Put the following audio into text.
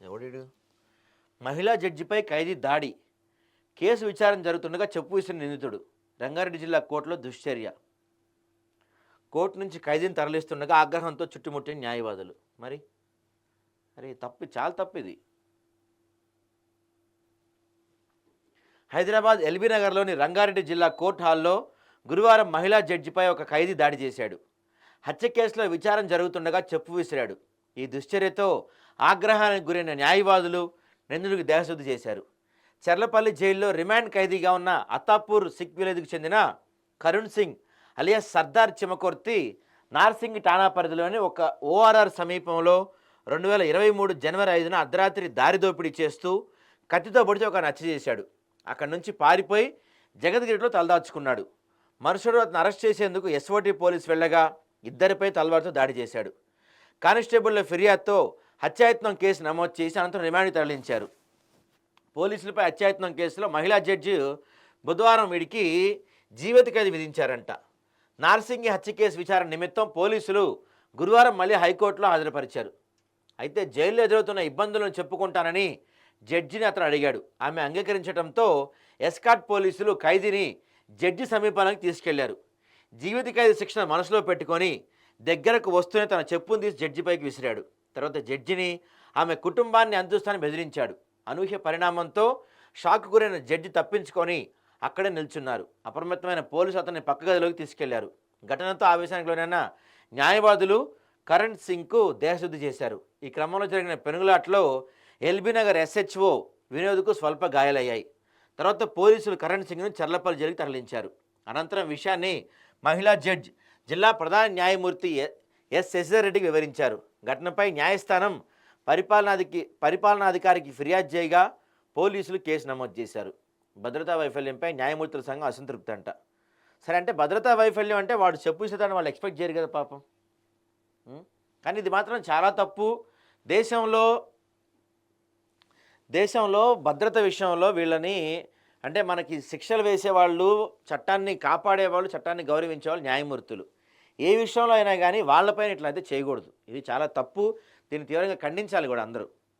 ఎవడీడు? మహిళా జడ్జిపై ఖైదీ దాడి, కేసు విచారణ జరుగుతుండగా చెప్పు విసిరిన నిందితుడు. రంగారెడ్డి జిల్లా కోర్టులో దుశ్చర్య. కోర్టు నుంచి ఖైదీని తరలిస్తుండగా ఆగ్రహంతో చుట్టుముట్టిన న్యాయవాదులు. మరి అరే తప్పు, చాలా తప్పు ఇది. హైదరాబాద్ ఎల్బీ నగర్లోని రంగారెడ్డి జిల్లా కోర్టు హాల్లో గురువారం మహిళా జడ్జిపై ఒక ఖైదీ దాడి చేశాడు. హత్య కేసులో విచారణ జరుగుతుండగా చెప్పు విసిరాడు. ఈ దుశ్చర్యతో ఆగ్రహానికి గురైన న్యాయవాదులు నిందితుడికి దేహశుద్ధి చేశారు. చెర్లపల్లి జైల్లో రిమాండ్ ఖైదీగా ఉన్న అత్తాపూర్ సిక్ విలేజ్కు చెందిన కరుణ్ సింగ్ అలియాస్ సర్దార్ చిమకొర్తి నార్సింగ్ ఠాణా పరిధిలోని ఒక ఓఆర్ఆర్ సమీపంలో 2023 జనవరి 5న అర్ధరాత్రి దారి దోపిడీ చేస్తూ కత్తితో పొడిచి ఒక హత్య చేశాడు. అక్కడి నుంచి పారిపోయి జగద్గిరిలో తలదాచుకున్నాడు. మరుసటి అతను అరెస్ట్ చేసేందుకు ఎస్ఓటీ పోలీసు వెళ్ళగా ఇద్దరిపై తలవారుతో దాడి చేశాడు. కానిస్టేబుల్ల ఫిర్యాదుతో హత్యాయత్నం కేసు నమోదు చేసి అనంతరం రిమాండ్కి తరలించారు. పోలీసులపై హత్యాయత్నం కేసులో మహిళా జడ్జి బుధవారం వీడికి జీవిత ఖైదు విధించారంట. నార్సింగి హత్య కేసు విచారణ నిమిత్తం పోలీసులు గురువారం మళ్ళీ హైకోర్టులో హాజరుపరిచారు. అయితే జైల్లో ఎదురవుతున్న ఇబ్బందులను చెప్పుకుంటానని జడ్జిని అతను అడిగాడు. ఆమె అంగీకరించడంతో ఎస్కాట్ పోలీసులు ఖైదీని జడ్జి సమీపానికి తీసుకెళ్లారు. జీవిత ఖైదు శిక్షణ మనసులో పెట్టుకొని దగ్గరకు వస్తూనే తన చెప్పును తీసి జడ్జిపైకి విసిరాడు. తర్వాత జడ్జిని, ఆమె కుటుంబాన్ని అందిస్తానని బెదిరించాడు. అనూహ్య పరిణామంతో షాక్ గురైన జడ్జి తప్పించుకొని అక్కడే నిల్చున్నారు. అప్రమత్తమైన పోలీసు అతన్ని పక్క గదిలోకి తీసుకెళ్లారు. ఘటనతో ఆవేశానికి లోనైన న్యాయవాదులు కరణ్ సింగ్కు దేహశుద్ధి చేశారు. ఈ క్రమంలో జరిగిన పెనుగులాటలో ఎల్బీనగర్ ఎస్హెచ్ఓ వినోద్కు స్వల్ప గాయాలయ్యాయి. తర్వాత పోలీసులు కరణ్ సింగ్ను చర్లపల్లి జైలుకి తరలించారు. అనంతరం విషయాన్ని మహిళా జడ్జి జిల్లా ప్రధాన న్యాయమూర్తి ఎస్ శశిధర్రెడ్డికి వివరించారు. ఘటనపై న్యాయస్థానం పరిపాలనాధికారికి ఫిర్యాదు చేయగా పోలీసులు కేసు నమోదు చేశారు. భద్రతా వైఫల్యంపై న్యాయమూర్తుల సంఘం అసంతృప్తి అంట. సరే, అంటే భద్రతా వైఫల్యం అంటే వాడు చెప్పు ఇస్తాడని వాళ్ళు ఎక్స్పెక్ట్ చేయరు కదా పాపం. కానీ ఇది మాత్రం చాలా తప్పు. దేశంలో భద్రత విషయంలో వీళ్ళని, అంటే మనకి శిక్షలు వేసేవాళ్ళు, చట్టాన్ని కాపాడేవాళ్ళు, చట్టాన్ని గౌరవించేవాళ్ళు న్యాయమూర్తులు. ఏ విషయంలో అయినా కానీ వాళ్ళపైన ఇట్లా అయితే చేయకూడదు. ఇది చాలా తప్పు. దీన్ని తీవ్రంగా ఖండించాలి కూడా అందరూ.